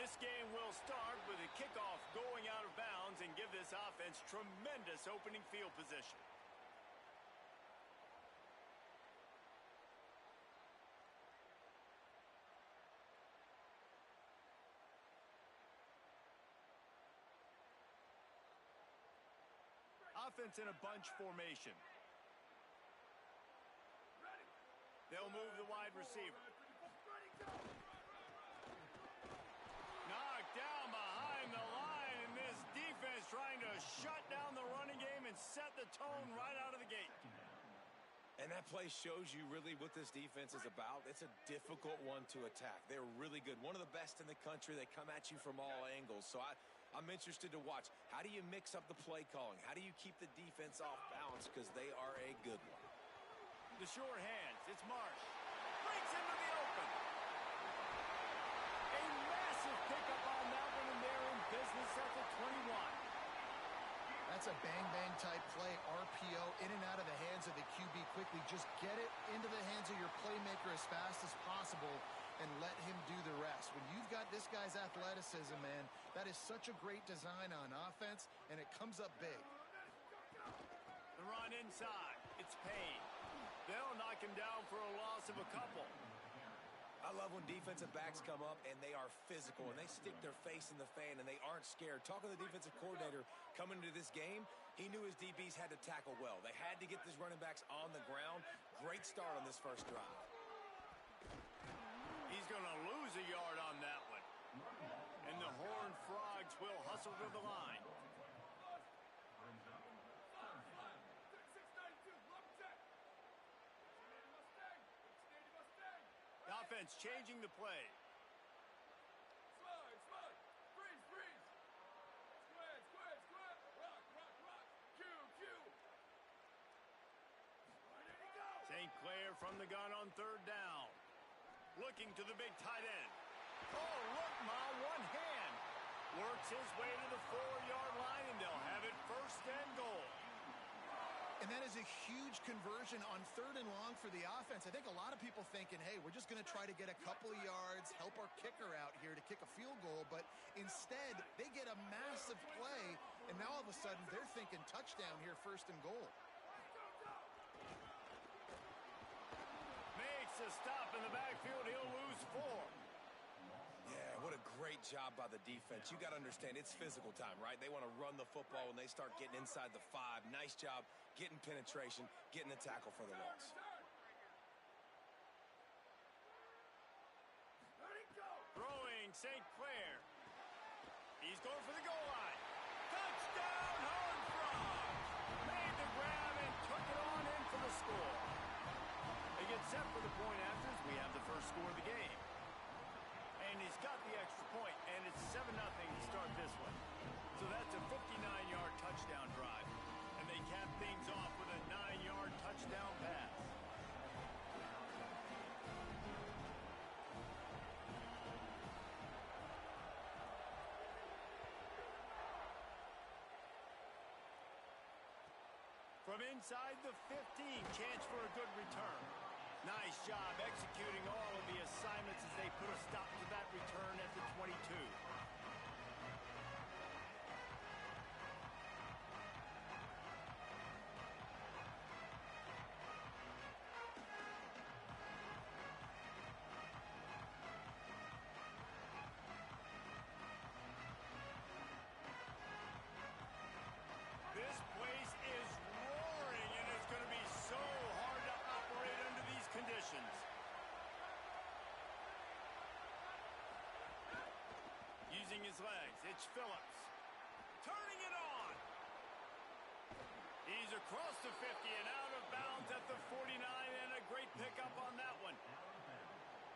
This game will start with a kickoff going out of bounds and give this offense tremendous opening field position. Offense in a bunch formation. They'll move the wide receiver. Knocked down behind the line, and this defense trying to shut down the running game and set the tone right out of the gate. And that play shows you really what this defense is about. It's a difficult one to attack. They're really good. One of the best in the country. They come at you from all angles. So I'm interested to watch. How do you mix up the play calling? How do you keep the defense off balance? Because they are a good one. The short hands. It's Marsh. Breaks into the open. A massive pickup on that one, and they're in business at the 21. That's a bang-bang type play, RPO, in and out of the hands of the QB quickly. Just get it into the hands of your playmaker as fast as possible and let him do the rest. When you've got this guy's athleticism, man, that is such a great design on offense, and it comes up big. The run inside. It's Payne. They'll knock him down for a loss of a couple. I love when defensive backs come up and they are physical and they stick their face in the fan and they aren't scared. Talking to the defensive coordinator coming into this game, he knew his DBs had to tackle well. They had to get these running backs on the ground. Great start on this first drive. He's going to lose a yard on that one. And the Horned Frogs will hustle to the line. The offense changing the play. Slide. Freeze. Square. Rock. Q. St. Clair from the gun on third down. Looking to the big tight end. Oh, look, one hand. Works his way to the 4-yard line, and they'll have it first and goal. And that is a huge conversion on third and long for the offense. I think a lot of people thinking, hey, we're just going to try to get a couple of yards, help our kicker out here to kick a field goal. But instead, they get a massive play, and now all of a sudden they're thinking touchdown here, first and goal. Makes a stop in the backfield. He'll lose 4. Yeah, what a great job by the defense. You got to understand, it's physical time, right? They want to run the football when they start getting inside the 5. Nice job getting penetration, getting the tackle for the loss. Throwing St. Clair. He's going for the goal line. Touchdown, Horned Frogs! Made the grab and took it on in for the score. They get set for the point afters. We have the first score of the game. And he's got the extra point, and it's 7-0 to start this one. So that's a 59-yard touchdown drive. And they cap things off with a 9-yard touchdown pass. From inside the 15, chance for a good return. Nice job executing all of the assignments as they put a stop to that return at the 22. This place is roaring, and it's going to be so hard to operate under these conditions. Using his legs, it's Phillips. Turning it on. He's across the 50 and out of bounds at the 49, and a great pickup on that one.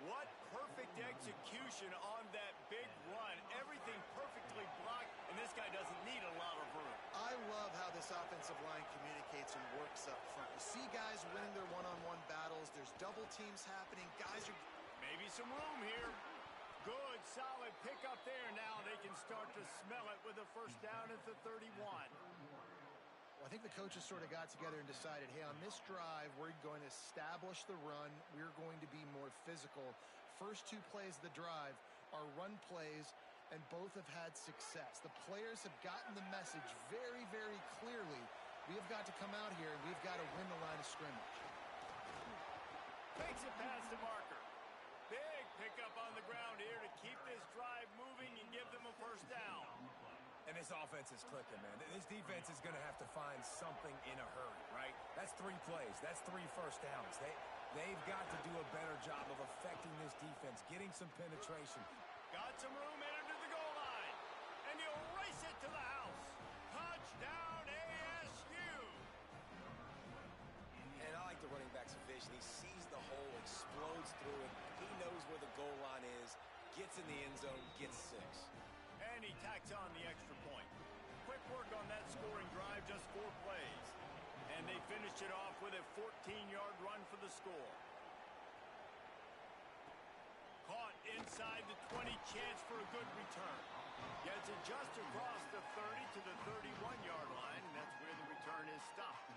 What perfect execution on that big run. Everything perfectly blocked, and this guy doesn't need a lot of room. I love how this offensive line communicates and works up front. You see guys winning their one-on-one battles. There's double teams happening. Guys are... Maybe some room here. Good, solid pickup there. Now they can start to smell it with a first down at the 31. Well, I think the coaches sort of got together and decided, hey, on this drive, we're going to establish the run. We're going to be more physical. First 2 plays of the drive are run plays, and both have had success. The players have gotten the message very, very clearly. We have got to come out here, and we've got to win the line of scrimmage. Makes it past the marker. Big pickup on the ground here to keep this drive moving and give them a first down. And this offense is clicking, man. This defense is going to have to find something in a hurry, right? That's 3 plays. That's 3 first downs. They've got to do a better job of affecting this defense, getting some penetration. Got some room in to the goal line. And he'll race it to the house. Touchdown ASU. And I like the running back's vision. He sees the hole, explodes through it. He knows where the goal line is, gets in the end zone, gets 6. And he tacks on the extra point. Quick work on that scoring drive, just 4 plays. And they finished it off with a 14-yard run for the score. Caught inside the 20, chance for a good return. Gets it just across the 30 to the 31-yard line, and that's where the return is stopped.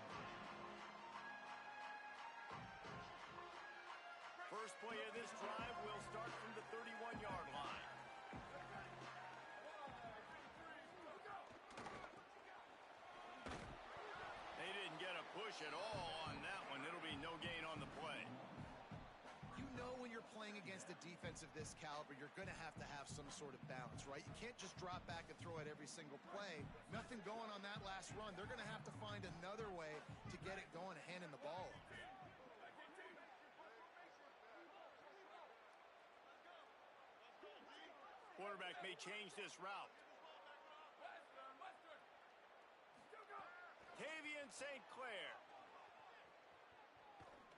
First play of this drive will start from the 31-yard line. They didn't get a push at all on that one. It'll be no gain on the play. You know when you're playing against a defense of this caliber, you're going to have some sort of balance, right? You can't just drop back and throw it every single play. Nothing going on that last run. They're going to have to find another way to get it going, handing the ball off. Quarterback may change this route. Tavian St. Clair.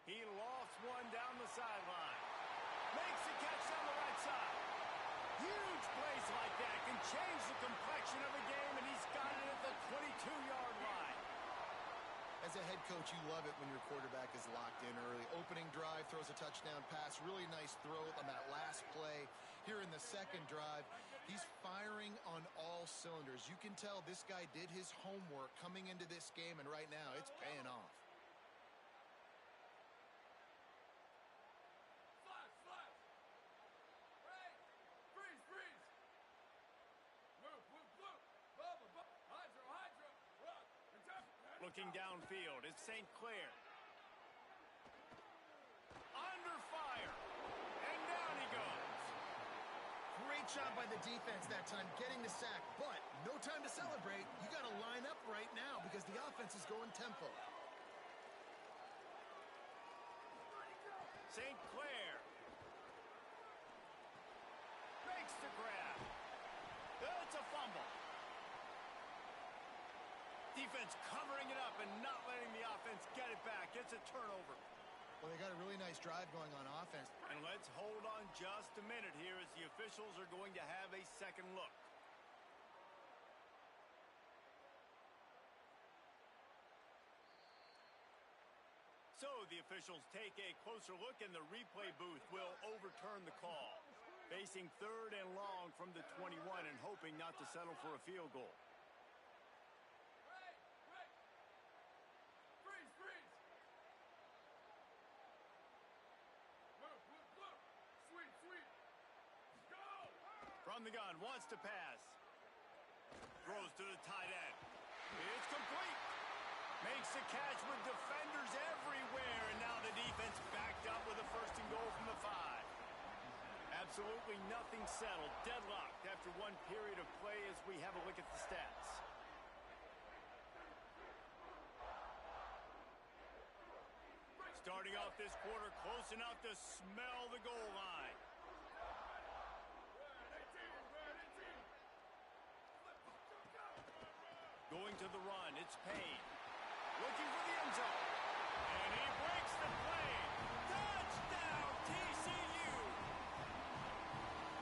He lofts one down the sideline. Makes the catch on the right side. Huge plays like that can change the complexion of a game, and he's got it at the 22-yard line. As a head coach, you love it when your quarterback is locked in early. Opening drive, throws a touchdown pass. Really nice throw on that last play. Here in the second drive, he's firing on all cylinders. You can tell this guy did his homework coming into this game, and right now it's paying off. Looking downfield, it's St. Clair. Under fire. And down he goes. Great job by the defense that time, getting the sack. But no time to celebrate. You got to line up right now because the offense is going tempo. St. Clair. Makes the grab. It's a fumble. Defense covering it up and not letting the offense get it back. It's a turnover. Well, they got a really nice drive going on offense. And let's hold on just a minute here as the officials are going to have a second look. So the officials take a closer look, and the replay booth will overturn the call. Facing 3rd and long from the 21 and hoping not to settle for a field goal. From the gun, wants to pass. Throws to the tight end. It's complete. Makes the catch with defenders everywhere, and now the defense backed up with a 1st and goal from the 5. Absolutely nothing settled. Deadlocked after one period of play as we have a look at the stats. Starting off this quarter close enough to smell the goal line. Going to the run, it's Payne. Looking for the end zone. And he breaks the play. Touchdown, TCU!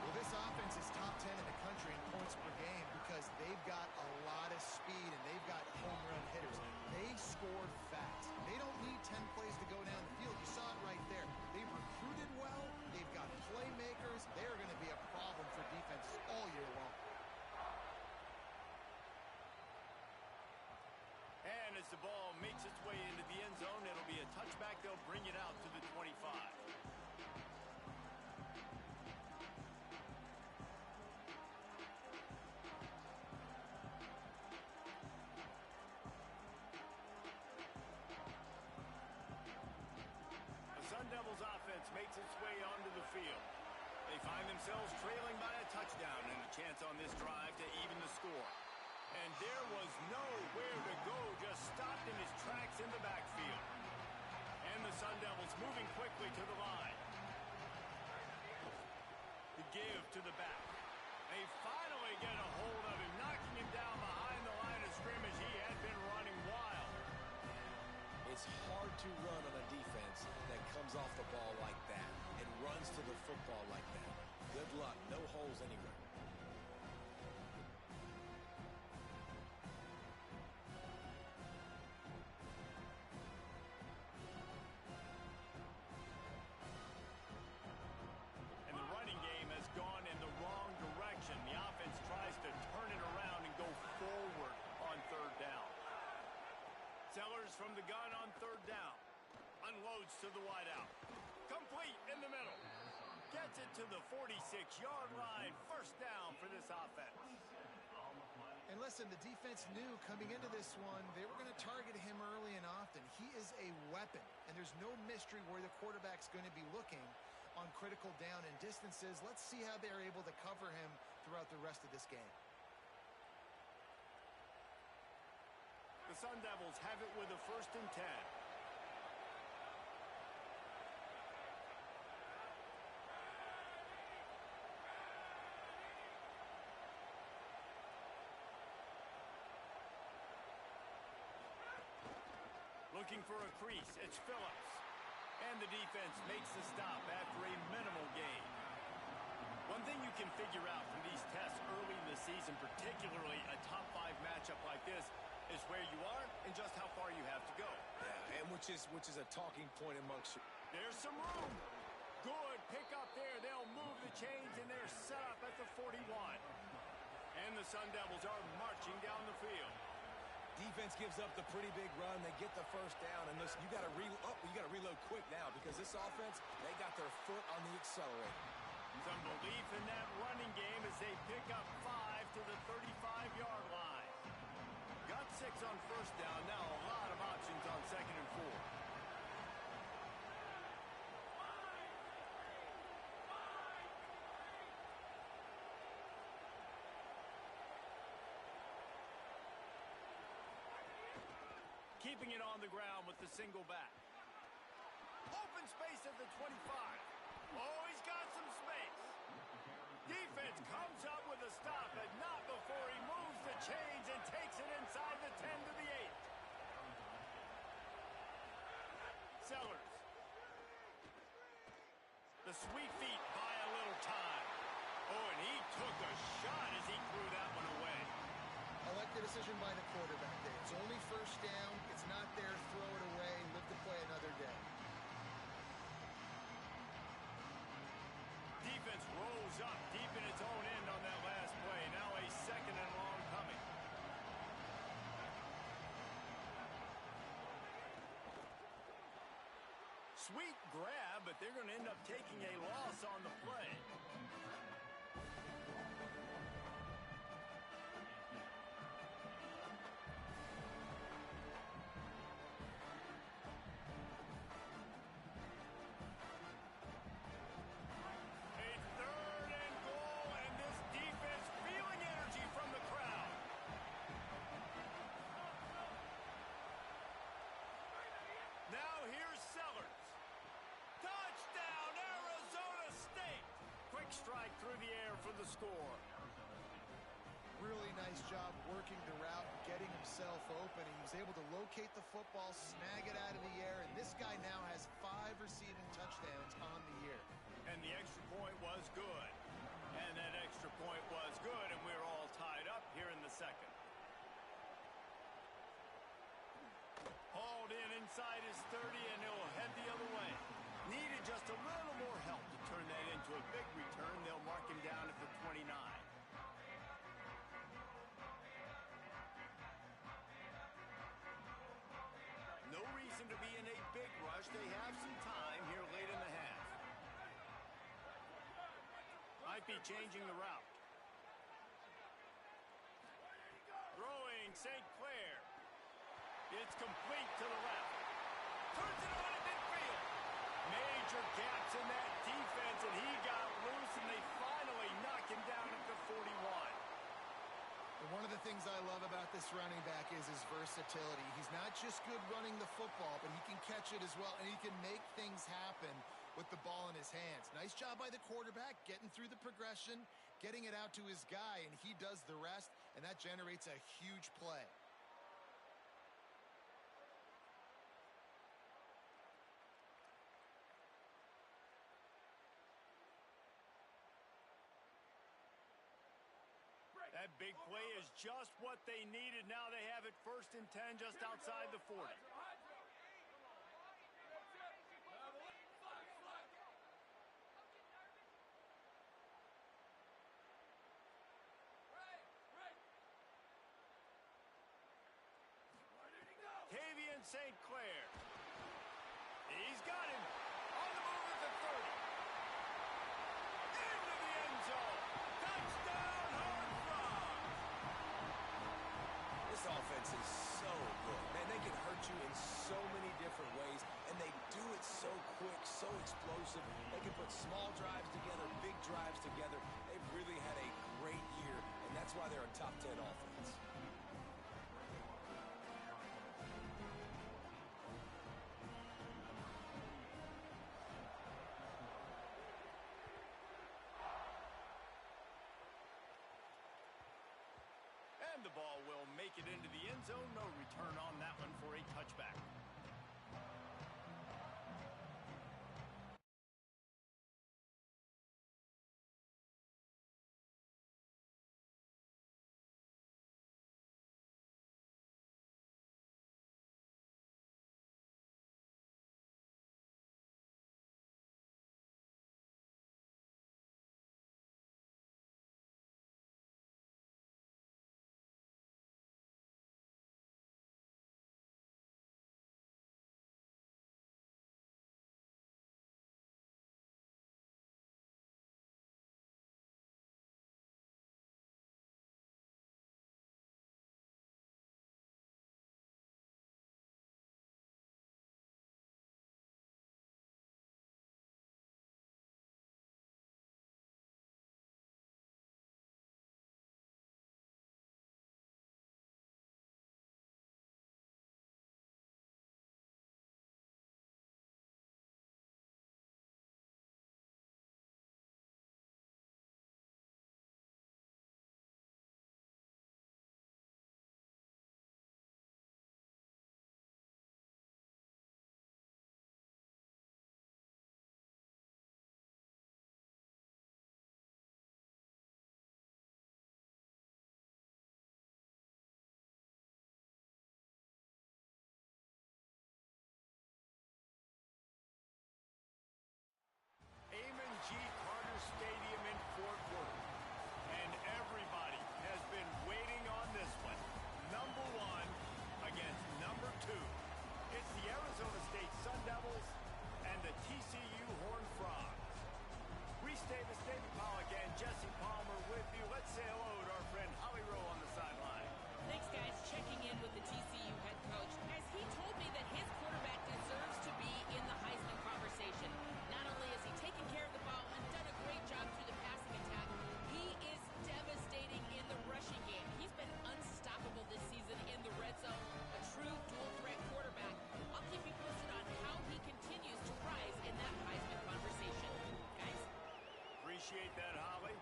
Well, this offense is top 10 in the country in points per game because they've got a lot of speed and they've got home run hitters. They scored fast. They don't need 10 plays to go down the field. You saw it right there. They've recruited well. They've got playmakers. They're going to be a problem for defenses all year long. And as the ball makes its way into the end zone, it'll be a touchback. They'll bring it out to the 25. field. They find themselves trailing by a touchdown and a chance on this drive to even the score. And there was nowhere to go, just stopped in his tracks in the backfield. And the Sun Devils moving quickly to the line. The give to the back. They finally get a hold of him, knocking him down behind the line of scrimmage. He had been running wild. It's hard to run on a defense that comes off the ball like that and runs to the football like that. Good luck. No holes anywhere. And the running game has gone in the wrong direction. The offense tries to turn it around and go forward on third down. Sellers from the gun on third down. Unloads to the wideout. Complete in the middle. Gets it to the 46-yard line. First down for this offense. And listen, the defense knew coming into this one, they were going to target him early and often. He is a weapon, and there's no mystery where the quarterback's going to be looking on critical down and distances. Let's see how they're able to cover him throughout the rest of this game. The Sun Devils have it with a 1st and 10. Looking for a crease, it's Phillips. And the defense makes the stop after a minimal gain. One thing you can figure out from these tests early in the season, particularly a top 5 matchup like this, is where you are and just how far you have to go. Yeah, and which is a talking point amongst you. There's some room. Good pick up there. They'll move the chains, and they're set up at the 41. And the Sun Devils are marching down the field. Defense gives up the pretty big run. They get the first down. And listen, you got to reload quick now because this offense, they got their foot on the accelerator. Some belief in that running game as they pick up 5 to the 35-yard line. Got 6 on first down. Now a lot of options on 2nd and 4. Keeping it on the ground with the single back. Open space at the 25. Oh, he's got some space. Defense comes up with a stop, but not before he moves the chains and takes it inside the 10 to the 8. Sellers. The sweet feet buy a little time. Oh, and he took a shot as he threw that one away. I like the decision by the quarterback there. It's only first down. It's not there. Throw it away. Live to play another day. Defense rolls up deep in its own end on that last play. Now a 2nd and long coming. Sweet grab, but they're going to end up taking a loss on the play. Now here's Sellers. Touchdown, Arizona State. Quick strike through the air for the score. Really nice job working the route, getting himself open. He was able to locate the football, snag it out of the air, and this guy now has 5 receiving touchdowns on the year. And the extra point was good. And that extra point was good, and we're all tied up here in the 2nd. Hauled in inside his 30, and he'll head the other way. Needed just a little more help to turn that into a big return. They'll mark him down at the 29. No reason to be in a big rush. They have some time here late in the half. Might be changing the route. Throwing St. Clair. It's complete to the left. Turns it on at midfield. Major gaps in that defense, and he things I love about this running back is his versatility. He's not just good running the football, but he can catch it as well, and he can make things happen with the ball in his hands. Nice job by the quarterback, getting through the progression, getting it out to his guy, and he does the rest, and that generates a huge play. That big play is just what they needed. Now they have it 1st and 10 just outside the 40. Tavian St. Clair. He's got him. On the move at the 30. Into the end zone. Touchdown, Horned Frogs. This offense is so good. Man, they can hurt you in so many different ways, and they do it so quick, so explosive. They can put small drives together, big drives together. They've really had a great year, and that's why they're a top 10 offense. And the ball will make it into the end zone. No return on that one for a touchback. Amon G. Carter Stadium in Fort Worth. And everybody has been waiting on this one. Number 1 against number 2. It's the Arizona State Sun Devils and the TCU Horned Frogs. Reese Davis, David Pollack, and Jesse Palmer with you. Let's say hello to our friend Holly Rowe on the sideline. Thanks, guys. Checking in with the TCU head coach. Guys, he told me that his quarterback deserves to be in the Heisman conversation. Not only has he taken care of the ball and done a great job through the passing attack, he is devastating in the rushing game. He's been unstoppable this season in the red zone. A true dual-threat quarterback. I'll keep you posted on how he continues to rise in that Heisman conversation. Guys? Appreciate that, Holly.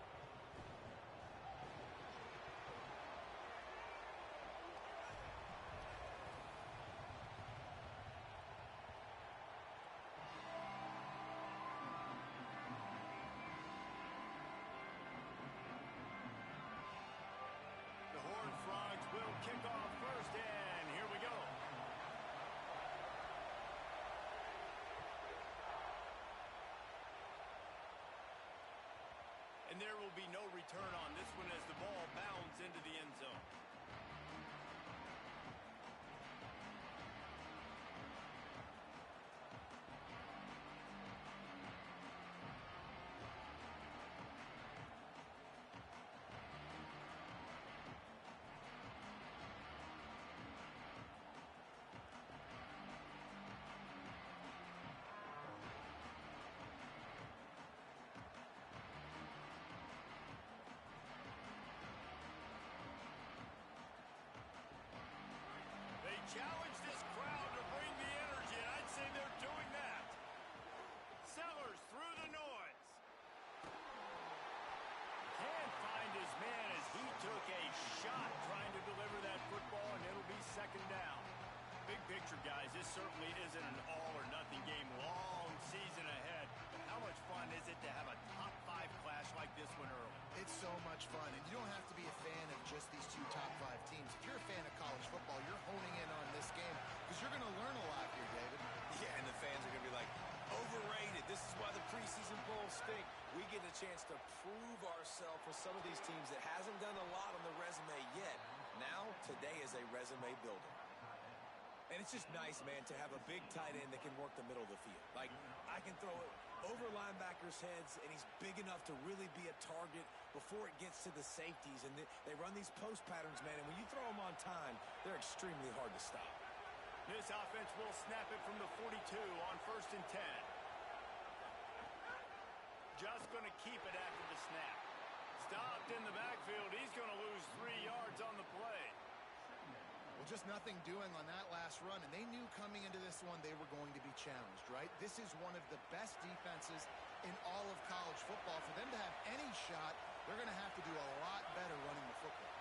The Horned Frogs will kick off first, and here we go. And there will be no return on this one as the ball bounds into the end zone. challenge this crowd to bring the energy, and I'd say they're doing that. Sellers through the noise. Can't find his man as he took a shot trying to deliver that football, and it'll be second down. Big picture, guys, this certainly isn't an all-or-nothing game. Long season ahead. But how much fun is it to have a top-5 clash like this one early? It's so much fun, and you don't have to be a fan of just these two top-5 teams. If you're a fan of college football, you're honing in on this game because you're going to learn a lot here, David. Yeah, and the fans are going to be like, overrated. This is why the preseason bowls stink. We get a chance to prove ourselves with some of these teams that hasn't done a lot on the resume yet. Now, today is a resume builder. And it's just nice, man, to have a big tight end that can work the middle of the field. Like, I can throw it over linebackers' heads, and he's big enough to really be a target before it gets to the safeties. And they run these post patterns, man, and when you throw them on time, they're extremely hard to stop. This offense will snap it from the 42 on 1st and 10. Just going to keep it after the snap. Stopped in the backfield. He's going to lose 3 yards on the play. Well, just nothing doing on that last run, and they knew coming into this one they were going to be challenged, right? This is one of the best defenses in all of college football. For them to have any shot, they're going to have to do a lot better running the football.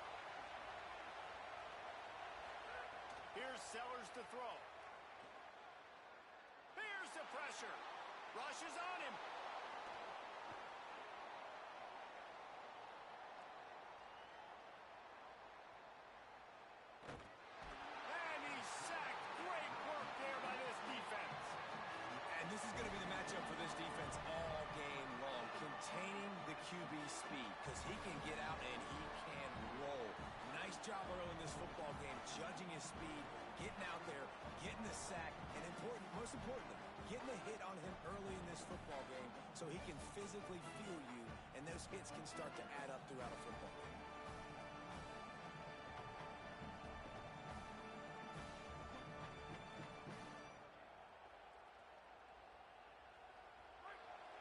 Here's Sellers to throw. Here's the pressure. Rushes on him. And he's sacked. Great work there by this defense. And this is going to be the matchup for this defense all game long. Containing the QB speed, because he can get out and he can roll. Nice job early in this football game, judging his speed, getting out there, getting the sack, and most importantly, getting a hit on him early in this football game so he can physically feel you, and those hits can start to add up throughout a football game.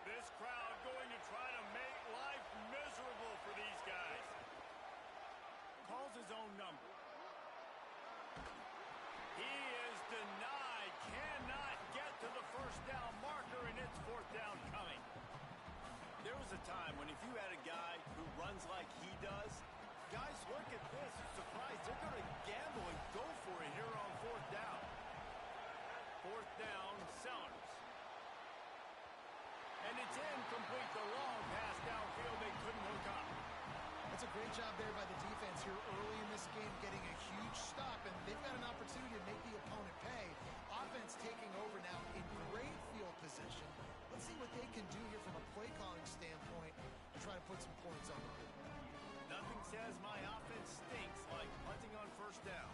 This crowd going to try to make life miserable for these guys. Calls his own number. He is denied. Cannot get to the first down marker, and it's 4th down coming. There was a time when if you had a guy who runs like he does, guys look at this, surprised. They're going to gamble and go for it here on 4th down. 4th down, Sellers. And it's incomplete. The long pass downfield, they couldn't hook up. That's a great job there by the defense here early in this game, getting a huge stop, and they've got an opportunity to make the opponent pay. Offense taking over now in great field position. Let's see what they can do here from a play calling standpoint to try to put some points on the board. Nothing says my offense stinks like punting on 1st down.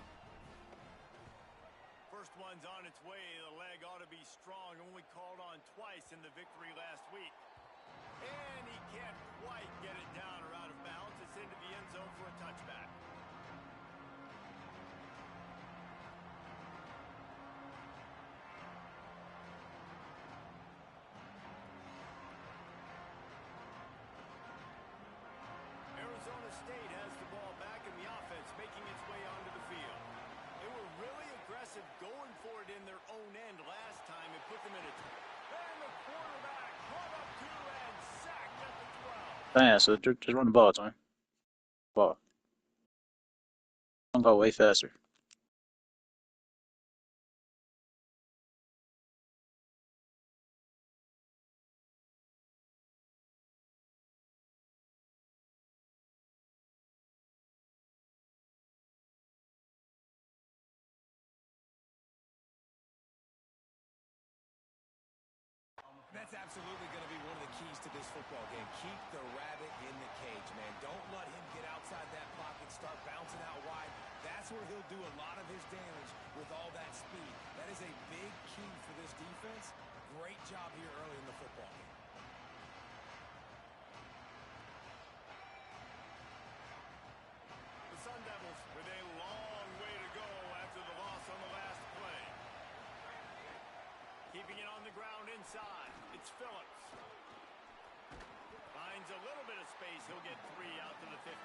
First one's on its way. The leg ought to be strong. Only called on twice in the victory last week. And he can't quite get it down or out of bounds. It's into the end zone for a touchback. Arizona State has the ball back, and the offense making its way onto the field. They were really aggressive going for it in their own end last time and put them in a... And the quarterback brought up 2 and sacked at the 12. Damn, so just run the ball, Tony. Ball. I'm gonna go way faster. That's absolutely going to be one of the keys to this football game. Keep the rabbit in the cage, man. Don't let him get outside that pocket, start bouncing out wide. That's where he'll do a lot of his damage with all that speed. That is a big key for this defense. Great job here early in the football game. The Sun Devils with a long way to go after the loss on the last play. Keeping it on the ground inside. It's Phillips. Finds a little bit of space. He'll get 3 out to the 15.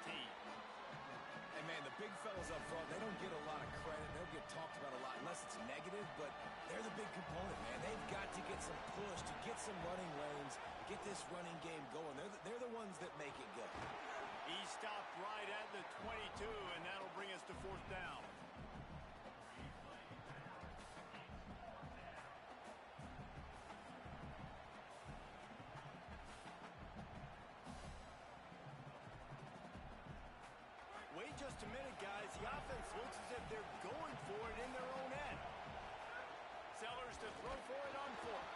And, man, And the big fellas up front, they don't get a lot of credit. They'll get talked about a lot unless it's negative, but they're the big component, man. They've got to get some push, to get some running lanes, get this running game going. They're the ones that make it go. He stopped right at the 22, and that'll bring us to fourth down. Wait just a minute, guys. The offense looks as if they're going for it in their own end. Sellers to throw for it on fourth.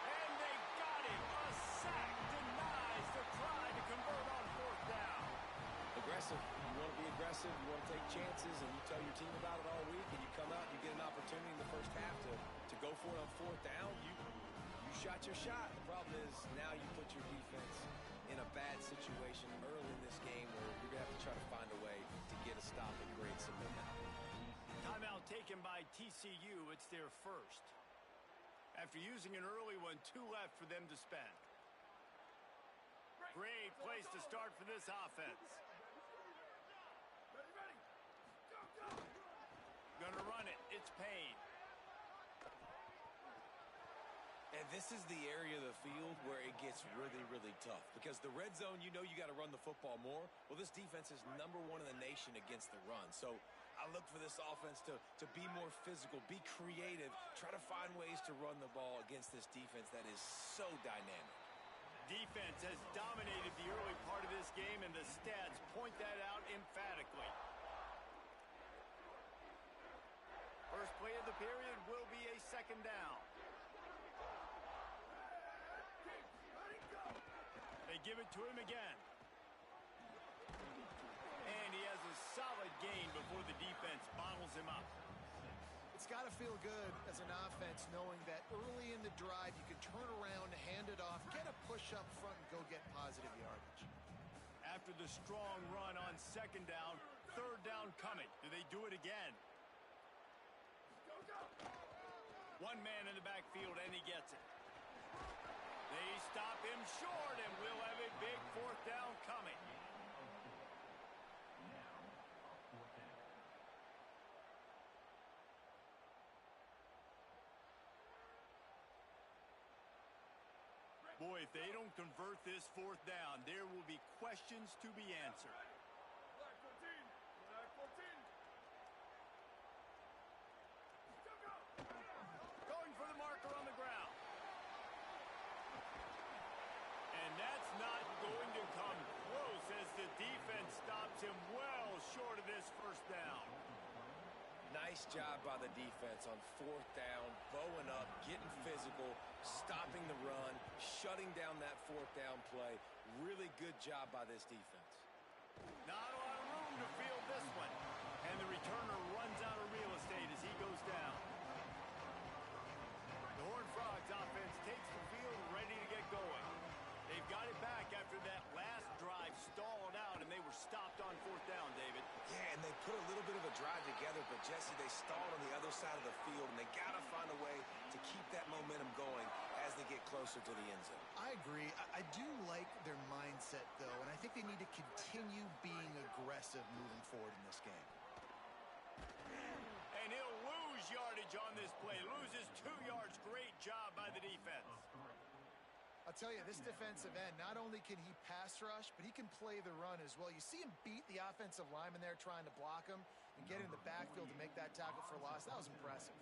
And they got him. A sack denies the try to convert on fourth down. Aggressive. You want to be aggressive. You want to take chances, and you tell your team about it all week, and you come out and you get an opportunity in the first half to go for it on fourth down. You shot your shot. The problem is now you put your defense in a bad situation early in this game where you're going to have to try to find a way to get a stop and create some momentum. Timeout taken by TCU. It's their first. After using an early one, 2 left for them to spend. Great place to start for this offense. Ready, ready. Go, go. Gonna run it. It's Payne. And this is the area of the field where it gets really, really tough. Because the red zone, you know you got to run the football more. Well, this defense is #1 in the nation against the run. So I look for this offense to be more physical, be creative, try to find ways to run the ball against this defense that is so dynamic. Defense has dominated the early part of this game, and the stats point that out emphatically. First play of the period will be a second down. They give it to him again. And he has a solid gain before the defense bottles him up. It's got to feel good as an offense knowing that early in the drive you can turn around, hand it off, get a push up front, and go get positive yardage. After the strong run on second down, third down coming. Do they do it again? Go, go. One man in the backfield, and he gets it. They stop him short, and we'll have a big fourth down coming. Boy, if they don't convert this fourth down, there will be questions to be answered. Black 14. Black 14. Go, go. Going for the marker on the ground. And that's not going to come close as the defense stops him well short of this first down. Nice job by the defense on fourth down, bowing up, getting physical, stopping the run, shutting down that fourth down play. Really good job by this defense. Not a lot of room to field this one. And the returner runs out of real estate as he goes down. The Horned Frogs offense takes the field ready to get going. They've got it back after that last drive stalled out, and they were stopped on fourth down, David. Yeah, and they put a little bit of a drive together, but Jesse, they stalled on the other side of the field, and they got to find a way to keep that momentum going as they get closer to the end zone. I agree. I do like their mindset, though, and I think they need to continue being aggressive moving forward in this game. And he'll lose yardage on this play. Loses 2 yards. Great job by the defense. I'll tell you, this defensive end, not only can he pass rush, but he can play the run as well. You see him beat the offensive lineman there trying to block him and get in the backfield to make that tackle for loss. That was impressive.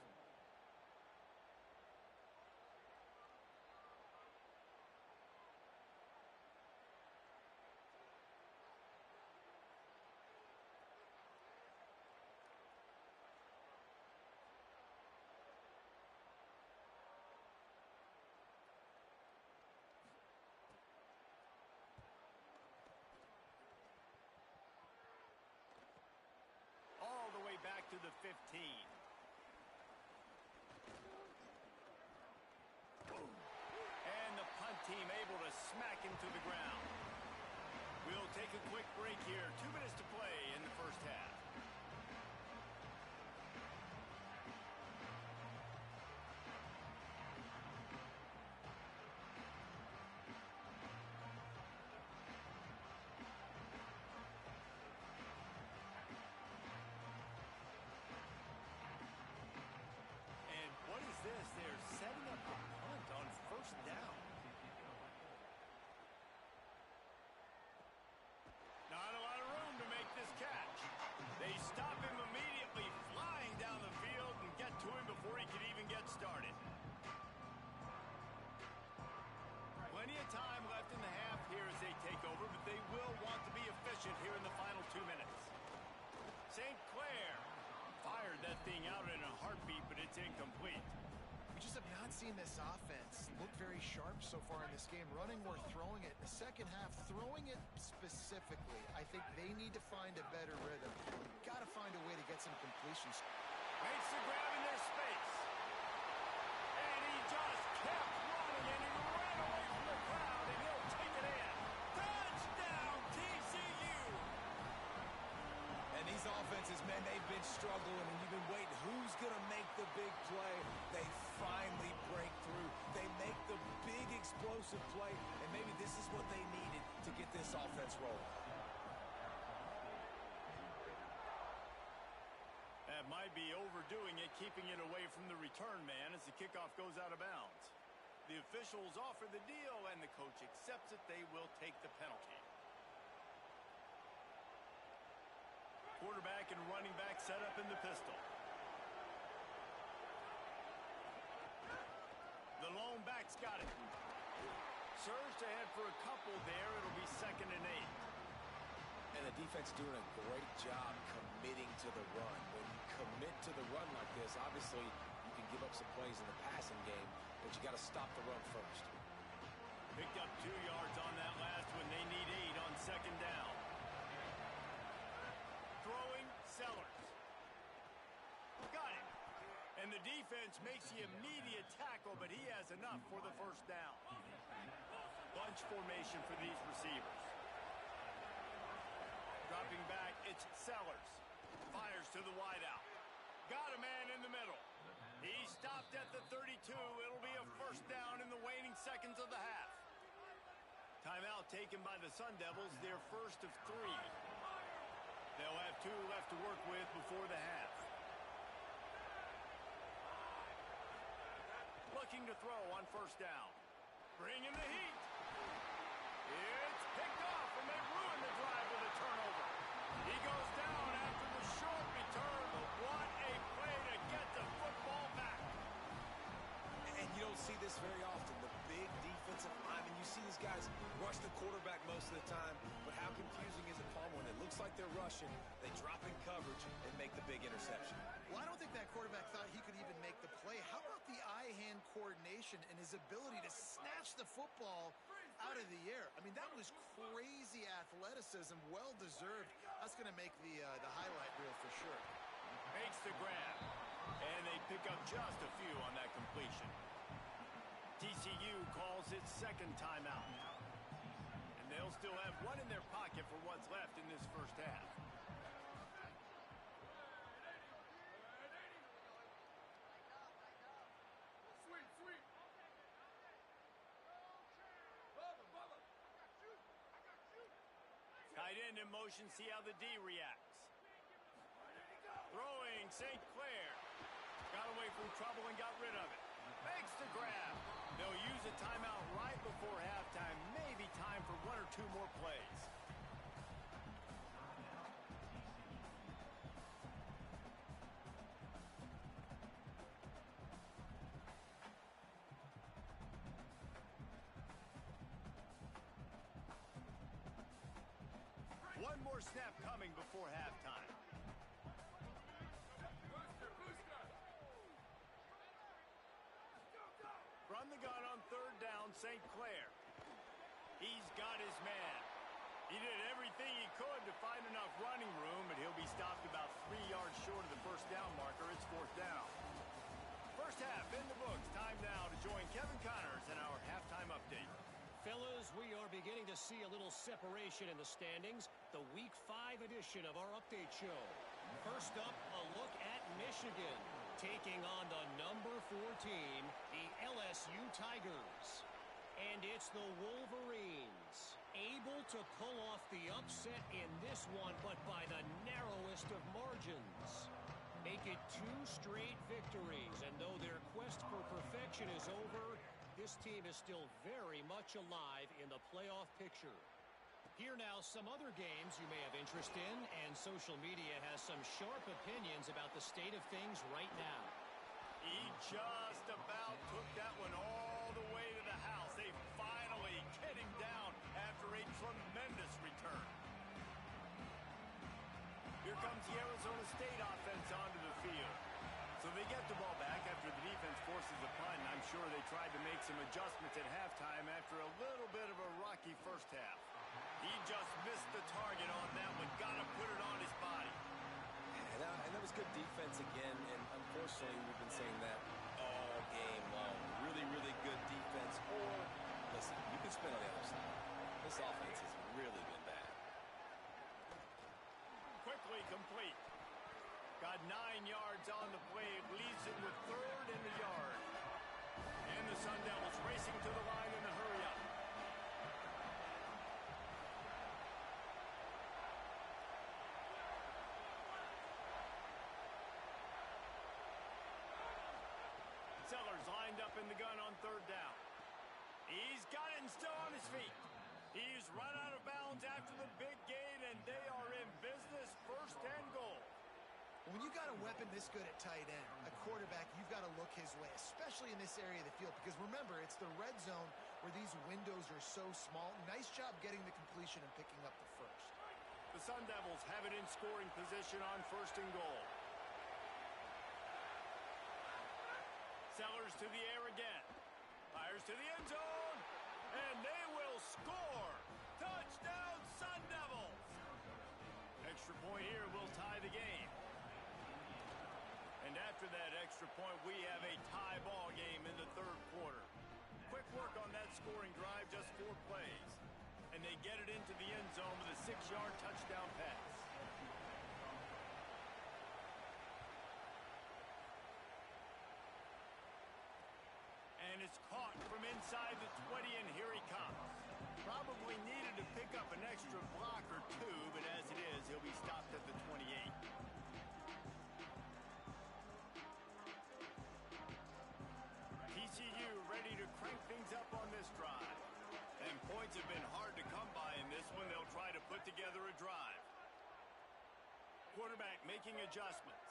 Back to the 15. And the punt team able to smack him to the ground. We'll take a quick break here. 2 minutes to play in the first half. seen this offense look very sharp so far in this game, running or throwing it. In the second half, throwing it specifically, I think they need to find a better rhythm. Got to find a way to get some completions. Makes the grab in their space. And he just kept running, and he ran away from the crowd, and he'll take it in. Touchdown, TCU! And these offenses, man, they've been struggling, and you've been waiting. Who's going to make the big play? They finally break through. They make the big explosive play, and maybe this is what they needed to get this offense rolling. That might be overdoing it, keeping it away from the return man as the kickoff goes out of bounds. The officials offer the deal, and the coach accepts it. They will take the penalty. Quarterback and running back set up in the pistol. The lone back's got it. Surge ahead for a couple there. It'll be 2nd and 8. And the defense doing a great job committing to the run. When you commit to the run like this, obviously you can give up some plays in the passing game, but you got to stop the run first. Picked up 2 yards on that last one. They need 8 on 2nd down. Throwing, Sellers. Got him. And the defense makes the immediate tackle, but he has enough for the 1st down. Bunch formation for these receivers. Dropping back, it's Sellers. Fires to the wideout. Got a man in the middle. He stopped at the 32. It'll be a 1st down in the waning seconds of the half. Timeout taken by the Sun Devils, their 1st of 3. They'll have 2 left to work with before the half. Looking to throw on 1st down. Bringing the heat. It's picked off, and they ruin the drive with a turnover. He goes down after the short return, but what a play to get the football back. And you don't see this very often. The big defensive linemen, you see these guys rush the quarterback most of the time, but how confusing is it, Paul, when it looks like they're rushing, they drop in coverage and make the big interception? Well, I don't think that quarterback thought he could even make the play. How about the eye-hand coordination and his ability to snatch the football out of the air? I mean, that was crazy athleticism, well-deserved. That's going to make the highlight reel for sure. Makes the grab, and they pick up just a few on that completion. TCU calls its 2nd timeout. And they'll still have 1 in their pocket for what's left in this 1st half. Sweet, sweet. Bubba, Bubba. Tight end in motion, see how the D reacts. Throwing, St. Clair. Got away from trouble and got rid of it. Makes the grab. They'll use a timeout right before halftime. Maybe time for 1 or 2 more plays. One more snap coming before halftime. Booster, booster. From the gun on 3rd down, St. Clair. He's got his man. He did everything he could to find enough running room, but he'll be stopped about 3 yards short of the 1st down marker. It's 4th down. 1st half in the books. Time now to join Kevin Connors in our halftime update. Fellas, we are beginning to see a little separation in the standings. The Week 5 edition of our update show. First up, a look at Michigan, taking on the number 4 team, the LSU Tigers. And it's the Wolverines, able to pull off the upset in this one, but by the narrowest of margins. Make it 2 straight victories, and though their quest for perfection is over, this team is still very much alive in the playoff picture. Here now, some other games you may have interest in, and social media has some sharp opinions about the state of things right now. He just about took that one all the way to the house. They finally get him down after a tremendous return. Here comes the Arizona State offense onto the field. So So they get the ball back after the defense forces a punt, and I'm sure they tried to make some adjustments at halftime after a little bit of a rocky first half. He just missed the target on that one. Got to put it on his body. And that was good defense again, and unfortunately we've been saying that all game long. Really, really good defense. Or, listen, you can spin on the other side. This offense has really been bad. Quickly complete. Got 9 yards on the play. Leaves it with 3rd in the yard. And the Sun Devils racing to the line in the hurry-up. Sellers lined up in the gun on 3rd down. He's got it and still on his feet. He's run out of bounds after the big gain, and they are in business. 1st and goal. When you got a weapon this good at tight end, a quarterback, you've got to look his way, especially in this area of the field. Because remember, it's the red zone where these windows are so small. Nice job getting the completion and picking up the first. The Sun Devils have it in scoring position on 1st and goal. Sellers to the air again. Fires to the end zone. And they will score. Touchdown, Sun Devils. Extra point here will tie the game. And after that extra point, we have a tie ball game in the 3rd quarter. Quick work on that scoring drive, just 4 plays. And they get it into the end zone with a 6-yard touchdown pass. And it's caught from inside the 20, and here he comes. Probably needed to pick up an extra block or 2, but as it is, he'll be stopped at the 28. TCU ready to crank things up on this drive. And points have been hard to come by in this one. They'll try to put together a drive. Quarterback making adjustments.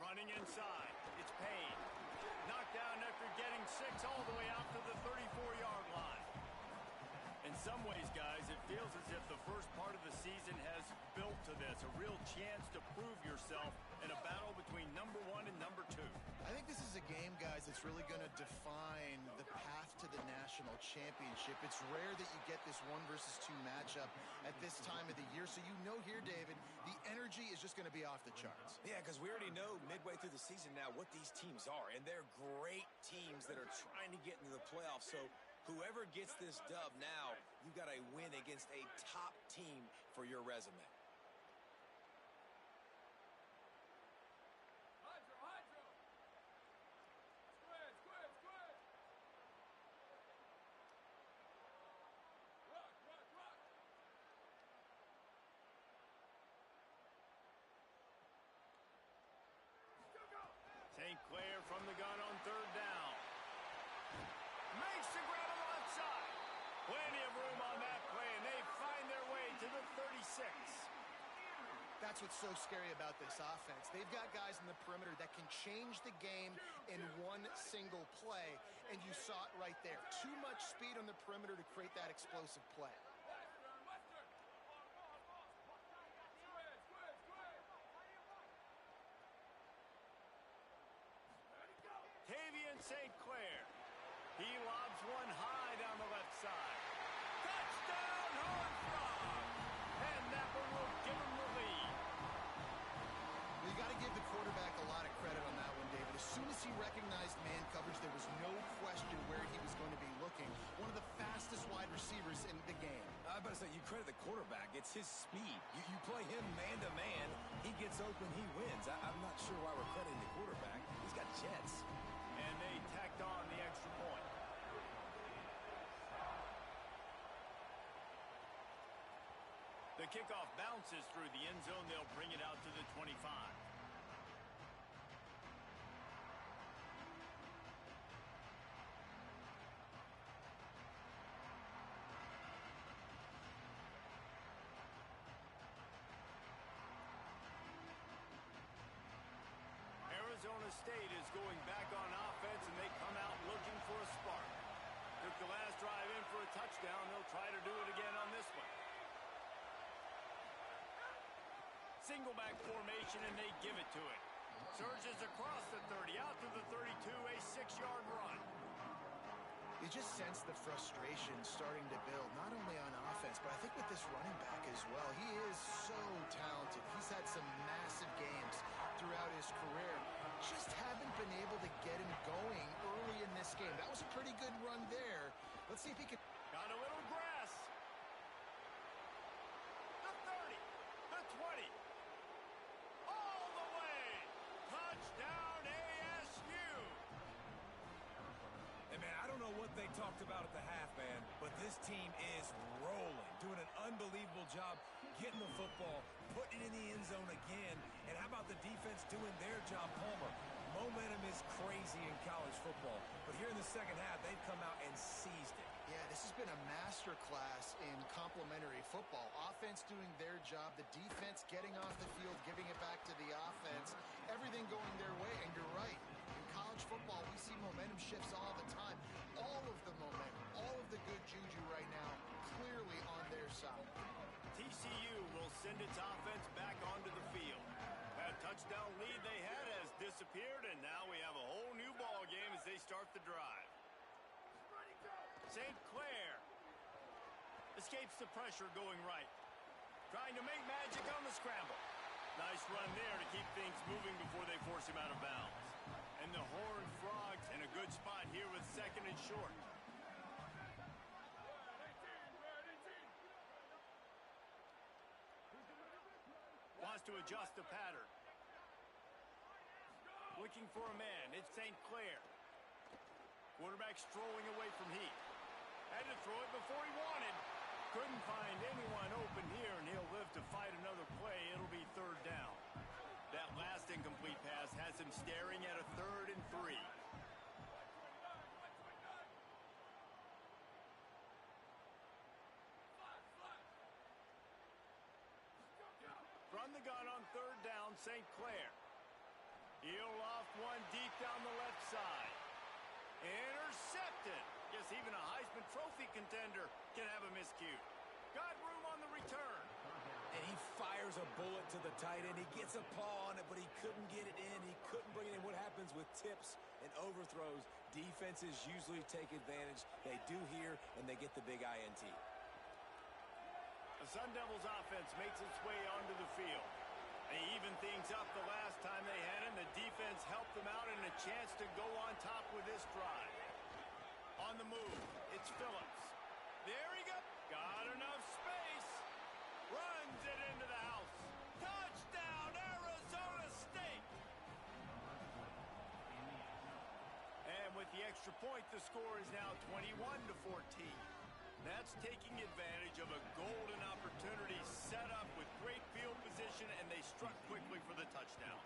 Running inside. It's Payne. Knocked down after getting 6 all the way out to the 34-yard line. In some ways, guys, it feels as if the first part of the season has built to this. A real chance to prove yourself in a battle between number 1 and number 2. I think this is a game, guys, that's really going to define the path to the national championship. It's rare that you get this 1 versus 2 matchup at this time of the year. So you know here, David, the energy is just going to be off the charts. Yeah, because we already know midway through the season now what these teams are. And they're great teams that are trying to get into the playoffs. So whoever gets this dub now, you've got a win against a top team for your resume. St. Clair from the gun on 3rd down. Makes the grab on the left side. Plenty of room on that play, and they find their way to the 36. That's what's so scary about this offense. They've got guys in the perimeter that can change the game in 1 single play, and you saw it right there. Too much speed on the perimeter to create that explosive play. St. Clair. He lobs one high down the left side. Touchdown, Horned Frog! And that one will give him the lead. Well, you got to give the quarterback a lot of credit on that one, David. As soon as he recognized man coverage, there was no question where he was going to be looking. One of the fastest wide receivers in the game. I was about to say, you credit the quarterback. It's his speed. You play him man-to-man. He gets open, he wins. I'm not sure why we're crediting the quarterback. He's got jets. And they tacked on the extra point. The kickoff bounces through the end zone. They'll bring it out to the 25. Arizona State is going back on offense, and they come out looking for a spark. Took the last drive in for a touchdown. They'll try to do it again on this one. single back formation, and they give it to it. Surges across the 30, out to the 32, a 6-yard run. You just sense the frustration starting to build, not only on offense, but I think with this running back as well. He is so talented. He's had some massive games throughout his career. Just haven't been able to get him going early in this game. That was a pretty good run there. Let's see if he can... Got a little grass. The 30, the 20. All the way. Touchdown ASU. And man, I don't know what they talked about at the half, man, but this team is rolling, doing an unbelievable job getting the football, putting it in the end zone again. And how about the defense doing their job, Palmer? Momentum is crazy in college football, but here in the second half, they've come out and seized it. Yeah, this has been a master class in complementary football. Offense doing their job, the defense getting off the field, giving it back to the offense, everything going their way. And you're right, in college football, we see momentum shifts all the time. All of the momentum, all of the good juju right now, clearly on their side. TCU will send its offense back onto the field. That touchdown lead they had has disappeared, and now we have a whole new ball game as they start the drive. St. Clair escapes the pressure going right. Trying to make magic on the scramble. Nice run there to keep things moving before they force him out of bounds. And the Horned Frogs in a good spot here with 2nd and short. Wants to adjust the pattern. Looking for a man. It's St. Clair. Quarterback strolling away from Heath. Had to throw it before he wanted. Couldn't find anyone open here, and he'll live to fight another play. It'll be 3rd down. That last incomplete pass has him staring at a 3rd and 3. From the gun on 3rd down, St. Clair. He'll loft one deep down the left side. Intercepted. Guess even a Heisman Trophy contender can have a miscue. Got room on the return. And he fires a bullet to the tight end. He gets a paw on it, but he couldn't get it in. He couldn't bring it in. What happens with tips and overthrows, defenses usually take advantage. They do here, and they get the big INT. The Sun Devils offense makes its way onto the field. They evened things up the last time they had him. The defense helped them out and a chance to go on top with this drive. On the move, it's Phillips. There he goes. Got enough space. Runs it into the house. Touchdown, Arizona State. And with the extra point, the score is now 21-14. That's taking advantage of a golden opportunity set up with great field position, and they struck quickly for the touchdown.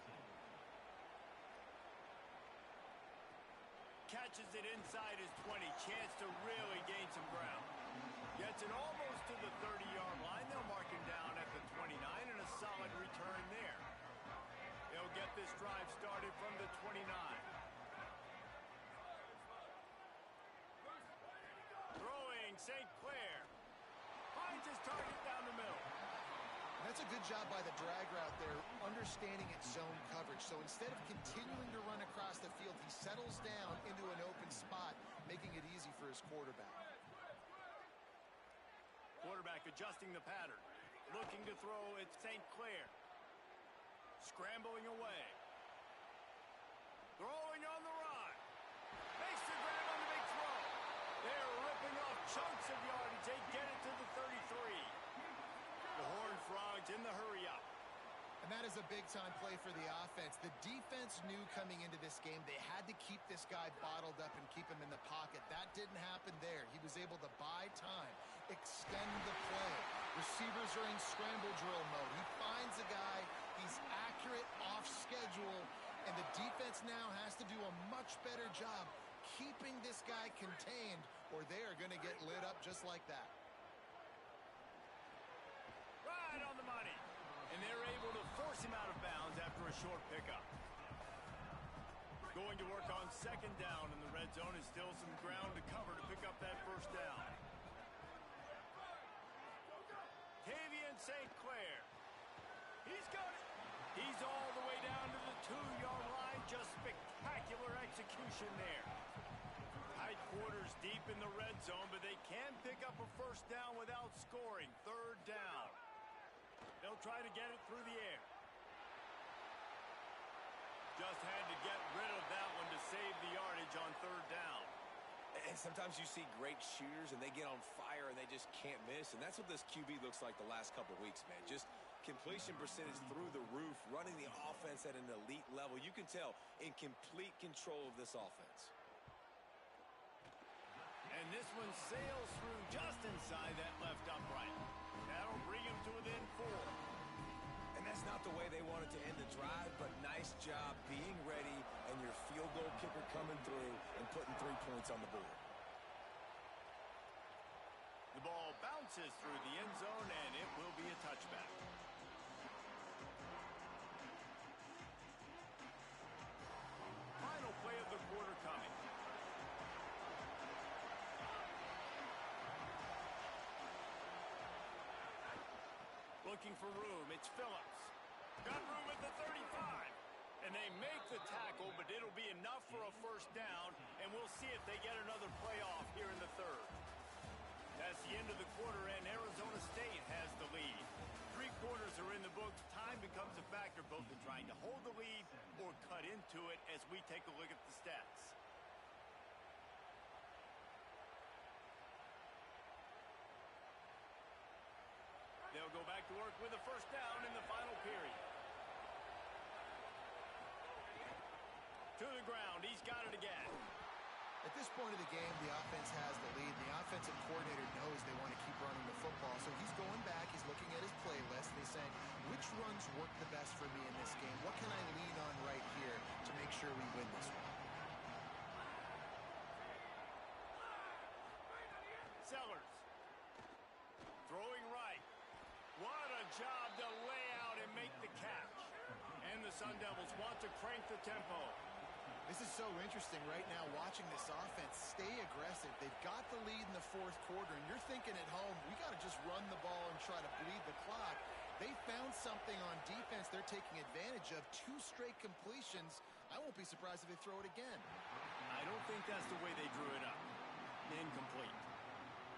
Catches it inside his 20. Chance to really gain some ground. Gets it almost to the 30-yard line. They'll mark him down at the 29, and a solid return there. They'll get this drive started from the 29. Throwing St. Clair. Finds his target down the middle. That's a good job by the drag route there, understanding its zone coverage. So instead of continuing to run across the field, he settles down into an open spot, making it easy for his quarterback. Quarterback adjusting the pattern. Looking to throw at St. Clair. Scrambling away. Throwing on the run. Makes the grab on the big throw. They're ripping off chunks of yardage. They get it to the 33. The Horned Frogs in the hurry-up. And that is a big-time play for the offense. The defense knew coming into this game they had to keep this guy bottled up and keep him in the pocket. That didn't happen there. He was able to buy time, extend the play. Receivers are in scramble drill mode. He finds a guy. He's accurate, off schedule, and the defense now has to do a much better job keeping this guy contained, or they are going to get lit up just like that. Right on the money. And they're able to force him out of bounds after a short pickup. Going to work on 2nd down in the red zone is still some ground to cover to pick up that 1st down. Tavian St. Clair. He's got it. He's all the way down to the 2-yard line. Just spectacular execution there. Tight quarters deep in the red zone, but they can pick up a first down without scoring. 3rd down. They'll try to get it through the air. Just had to get rid of that one to save the yardage on 3rd down. And sometimes you see great shooters and they get on fire and they just can't miss. And that's what this QB looks like the last couple weeks, man. Just completion percentage through the roof, running the offense at an elite level. You can tell in complete control of this offense. And this one sails through just inside that left upright. That'll bring him to within 4. And that's not the way they wanted to end the drive, but nice job being ready and your field goal kicker coming through and putting 3 points on the board. The ball bounces through the end zone, and it will be a touchback. Final play of the quarter coming. Looking for room, it's Phillips. Got room at the 35. And they make the tackle, but it'll be enough for a first down, and we'll see if they get another playoff here in the 3rd. That's the end of the quarter, and Arizona State has the lead. 3 quarters are in the books. Time becomes a factor both in trying to hold the lead or cut into it as we take a look at the stats. They'll go back to work with a first down in the final period. To the ground, he's got it again. At this point of the game, the offense has the lead. The offensive coordinator knows they want to keep running the football, so he's going back, he's looking at his playlist, and he's saying, which runs work the best for me in this game? What can I lean on right here to make sure we win this one? Sellers. Throwing right. What a job to lay out and make the catch. And the Sun Devils want to crank the tempo. This is so interesting right now watching this offense stay aggressive. They've got the lead in the 4th quarter, and you're thinking at home, we got to just run the ball and try to bleed the clock. They found something on defense they're taking advantage of. 2 straight completions. I won't be surprised if they throw it again. I don't think that's the way they drew it up. Incomplete.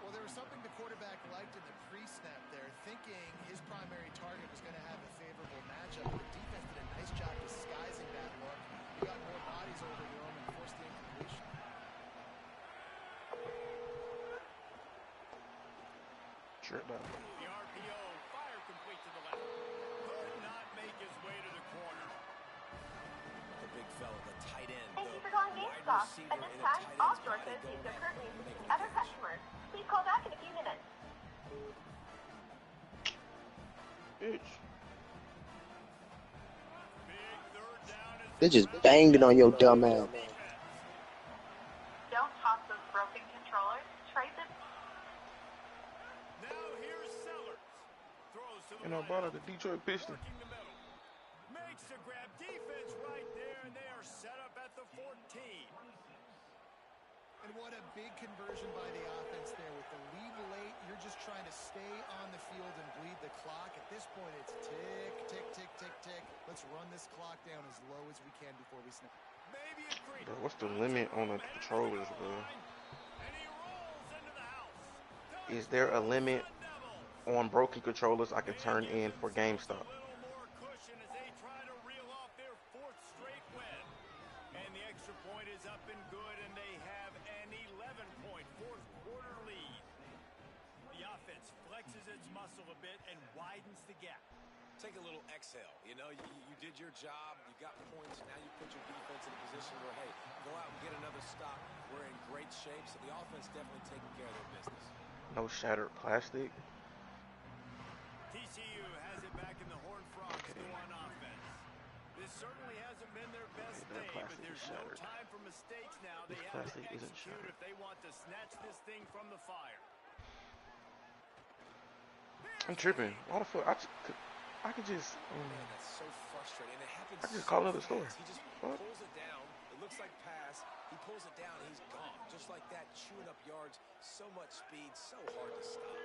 Well, there was something the quarterback liked in the pre-snap there, thinking his primary target was going to have a favorable matchup. The defense did a nice job disguising that look. He got more bodies over the arm and forced the incompletion. Sure does. The RPO, fire complete to the left. Could not make his way to the corner. The big fella, the tight end. Thank you for calling GameStop. At this time, all store associates are currently assisting other customers. Please call back in a few minutes. Bitch. Big 3rd down is They're just banging on your dumb ass. Don't toss those broken controllers. Trade them. Now here's Sellers. Throws to the And I bought it, the Detroit Pistons. working the middle. Makes the grab. Defense right there, and they are set up at the 14. And what a big conversion by the offense there. With the lead late, you're just trying to stay on the field and bleed the clock. At this point, it's tick, tick, tick, tick, tick. Let's run this clock down as low as we can before we snap. Maybe a three. Bro, what's the limit on the controllers, bro? And he rolls into the house. Is there a limit on broken controllers I can turn in for GameStop? A little more cushion as they try to reel off their 4th straight win. And the extra point is up and good, and they have an 11-point 4th quarter lead. The offense flexes its muscle a bit and widens the gap. Take a little exhale. You know, you did your job. You got points. Now you put your defense in a position where, hey, go out and get another stop. We're in great shape. So the offense definitely taking care of their business. No shattered plastic. TCU has it back in the Horned Frogs go on offense. This certainly hasn't been their best That day, but plastic is there's no shattered. time for mistakes now. They This have to plastic isn't execute shattered. if they want to snatch this thing from the fire. I'm tripping. Why the fuck? I could just. Man, that's so frustrating. And it happens I just so call another store. fast. He just What? pulls it down. It looks like pass. He pulls it down. He's gone. Just like that, chewing up yards. So much speed. So hard to stop.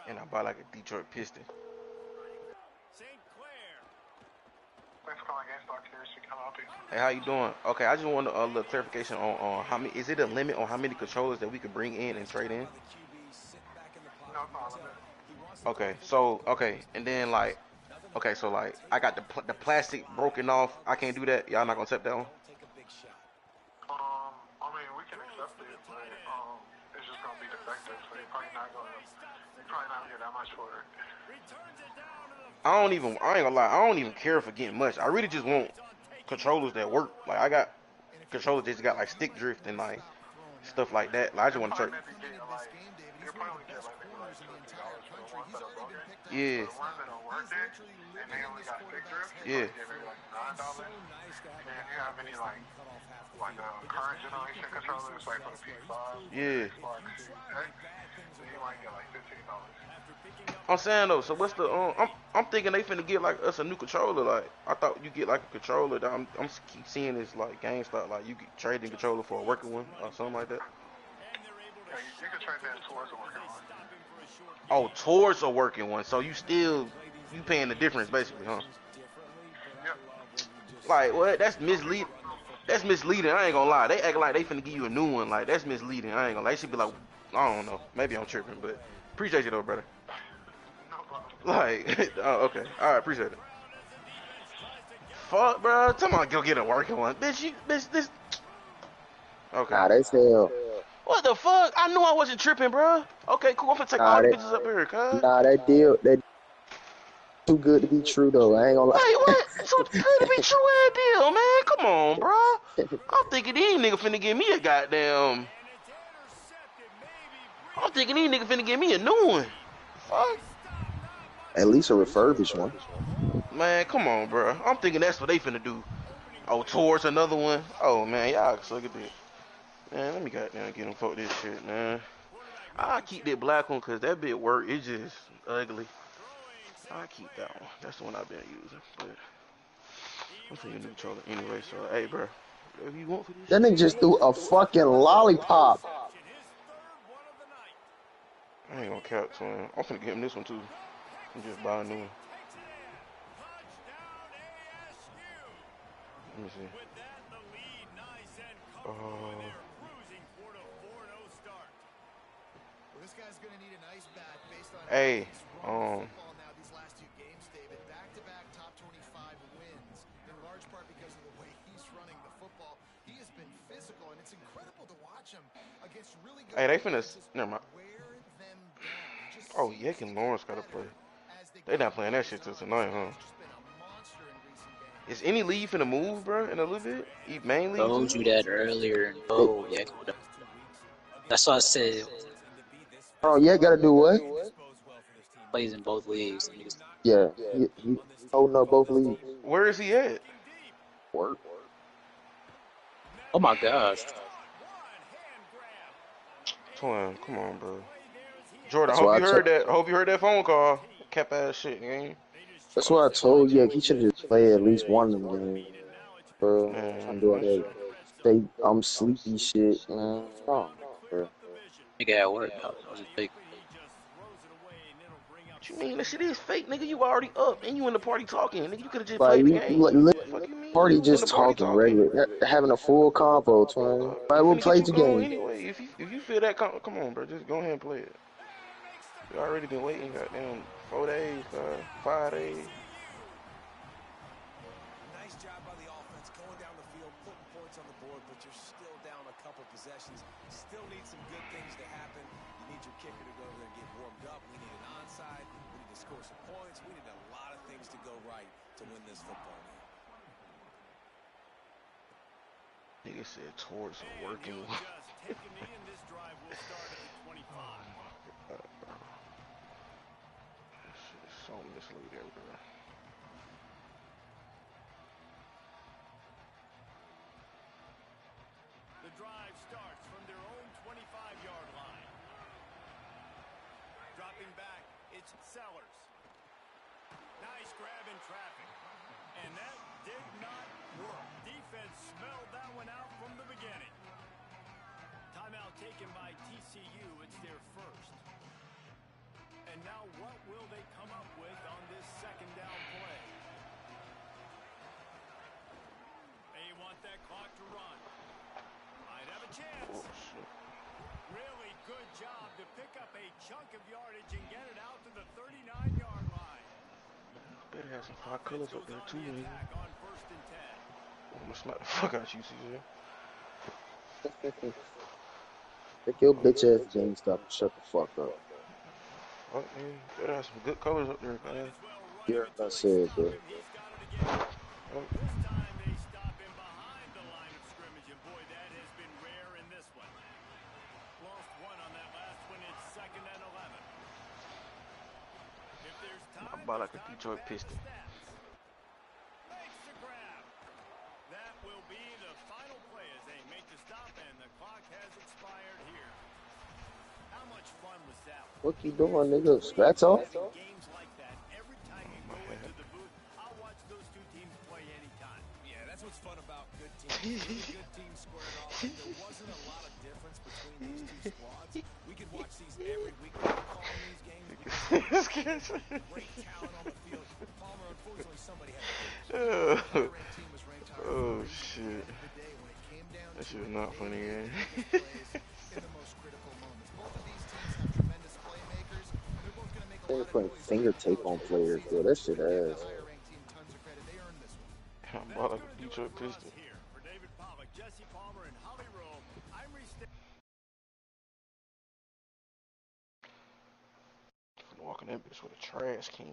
And I buy like a Detroit Piston. Hey, how you doing? Okay, I just want a little clarification on how many. Is it a limit on how many controllers that we could bring in and trade in? Okay, so and then like, okay, so like I got the plastic broken off. I can't do that. Y'all not gonna accept that one? I mean, we can accept it, but it's just gonna be defective, so you're probably not gonna get that much for it. I ain't gonna lie, I don't even care for getting much. I really just want controllers that work. Like I got controllers that just got like stick drift and like stuff like that. Like I just want to try. Yeah. Yeah. Current generation controllers, like for the PS5, yeah. Xbox Series X, so you might get like $15. I'm saying though, so what's the I'm thinking they finna get like us a new controller. Like I thought you get like a controller that I'm keep seeing this like GameStop, like you get trading controller for a working one or something like that. Yeah, you can trade that towards a working one. Oh, towards a working one. So you paying the difference basically, huh? Yep. Like what? That's misleading. That's misleading. I ain't gonna lie. They act like they finna give you a new one. Like that's misleading. I ain't gonna lie. They should be like, I don't know. Maybe I'm tripping, but appreciate you though, brother. No problem. Like, oh, okay. All right, appreciate it. Fuck, bro. Tell me, go get a working one, bitch. This. Okay. Nah, they sell. What the fuck? I knew I wasn't tripping, bro. Okay, cool. I'm finna take all the bitches up here, cuz. Nah, that deal, too good to be true though. I ain't gonna lie. Hey, what? Too good to be true ass deal, man. Come on, bro. I'm thinking these niggas finna give me a goddamn. I'm thinking these niggas finna give me a new one. Fuck. At least a refurbished one. Man, come on, bro. I'm thinking that's what they finna do. Oh, towards another one. Oh man, y'all suck at this. Man, let me goddamn get them fuck this shit, man. I keep that black one because that bit work. It's just ugly. I keep that one. That's the one I've been using. But I'm taking a new controller anyway. So hey, bro, whatever you want for this. That nigga just threw a fucking lollipop. I ain't gonna cap, twin. I'm finna get him this one too. I'm just buying a new one. Let me see. This guy's gonna need an ice bath based on hey, now these last two games, David. Back-to-back top 25 wins, in large part because of the way he's running the football. He has been physical, and it's incredible to watch him against really good. Hey, they finna. Never mind. Oh, Yek and Lawrence gotta play. They not playing that shit till tonight, huh? Is any lead finna move, bro, in a little bit? Main league Told you that earlier. Oh, yeah. That's why I said. Oh, yeah, gotta do what? Plays in both leagues. Yeah, he holding up both leagues. Where is he at? Work. Oh my gosh. Twin, come on, bro. Jordan, I hope you heard that. I hope you heard that phone call. Cap ass shit, gang. That's why I told you, he should have just played at least one of them games. Bro, I'm doing that. I'm sleepy shit, man. Oh, bro. Nigga at work, though. I was just big. What you mean? That shit is fake, nigga. You already up and you in the party talking. Nigga, you could have just played the game. Fuck you mean? Party just talking regular. Having a full combo, twin. I will play the game. Anyway, if you feel that, come on, bro. Just go ahead and play it. We already been waiting, goddamn, 4 days, 5 days. Nice job by the offense going down the field, putting points on the board, but you're still down a couple possessions. Still need some good things to happen. You need your kicker to go over there and get warmed up. We need an onside. We need to score some points. We need a lot of things to go right to win this football game. Nigga said towards a working one. So misleading, bro. The drive starts from their own 25-yard line. Dropping back, it's Sellers. Nice grab in traffic. And that did not work. Defense smelled that one out from the beginning. Timeout taken by TCU. It's their first. What will they come up with on this second down play? They want that clock to run. Might have a chance. Oh, shit. Really good job to pick up a chunk of yardage and get it out to the 39-yard line. Better have some high colors up there too, nigga. On 1st and 10. I'm gonna smack the fuck out you, CJ. Take your bitch ass GameStop and shut the fuck up. Fuck, man. Better have some good colors up there, man. Yeah, that's it, bro. Oh. This time they stop him behind the line of scrimmage, and boy, that has been rare in this one. Lost one on that last one. It's 2nd and 11. If there's time, I'm about like a Detroit Piston. Makes the grab. That will be the final play as they make the stop, and the clock has expired here. How much fun was that? What you doing, nigga? Scratch off? Games like that, every time you go into the booth, I'll watch those two teams play anytime. Yeah, that's what's fun about good teams. Really good teams squaring off. There wasn't a lot of difference between these two squads. We could watch these every week. We could call these games. We could see great talent on the field. Palmer, unfortunately, somebody had to Oh, shit. That shit was not funny, man. They're putting finger tape on players, bro. That shit ass. I'm about like a Detroit Piston. Walking that bitch with a trash can.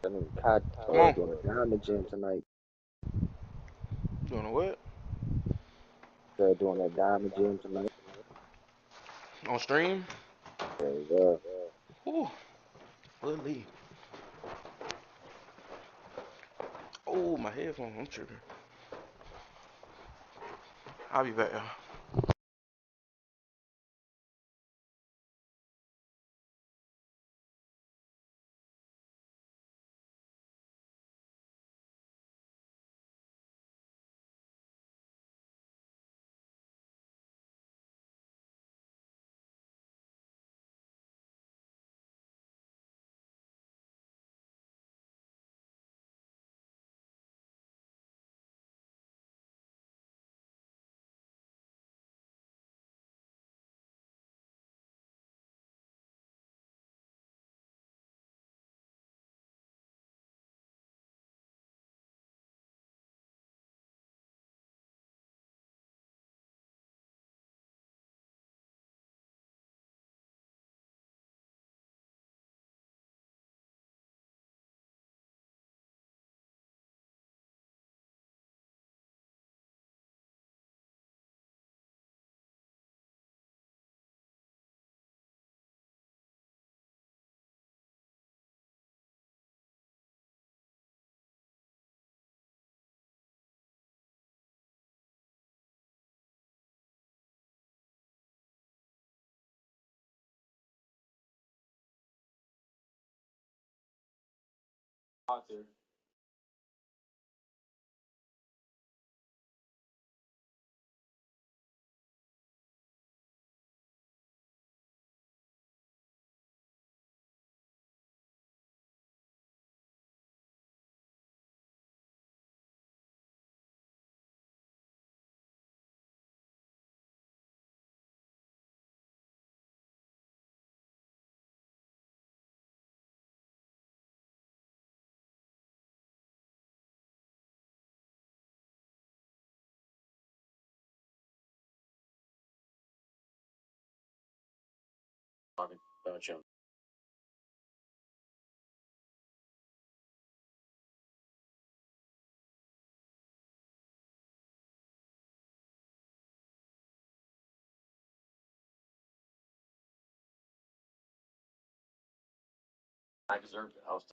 I mean, Todd doing a diamond jam tonight. Doing a what? They're doing a diamond jam tonight. On stream? There you go. Ooh. Lily. Oh, my headphones. I'm tripping. I'll be back, y'all. Gotcha. I deserved it. I was.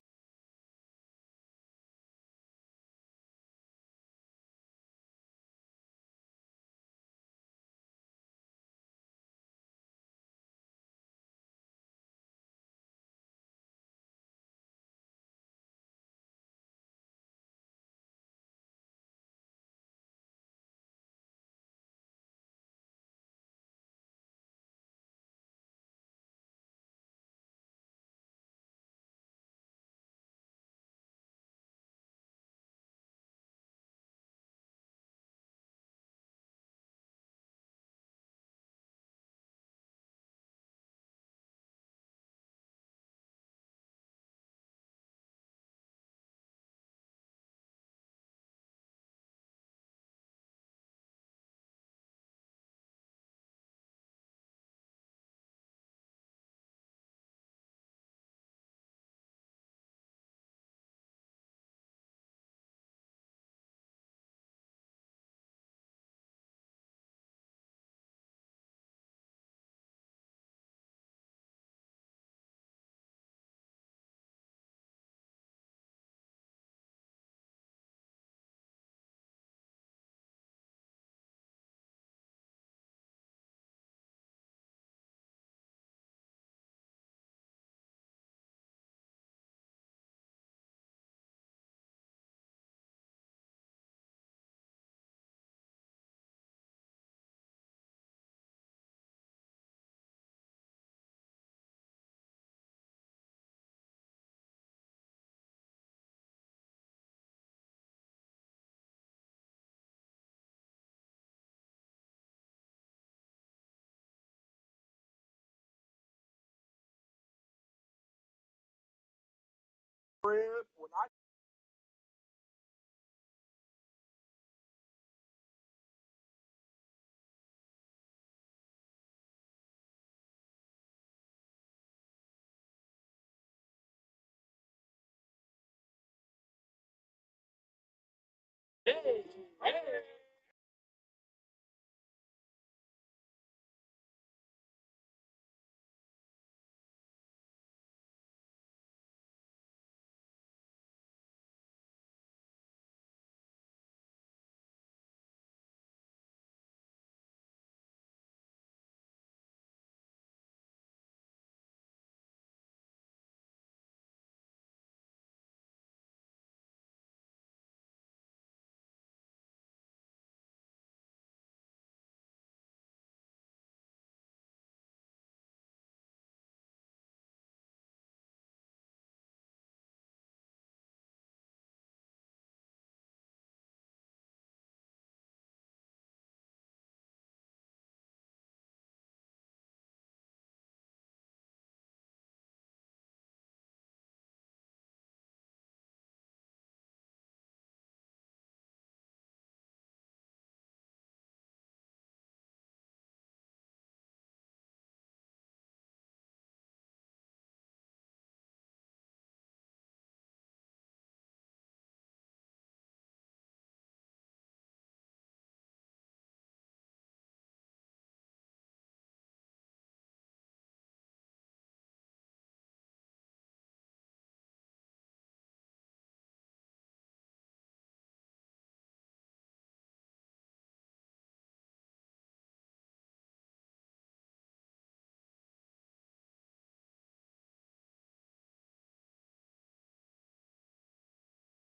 Hey.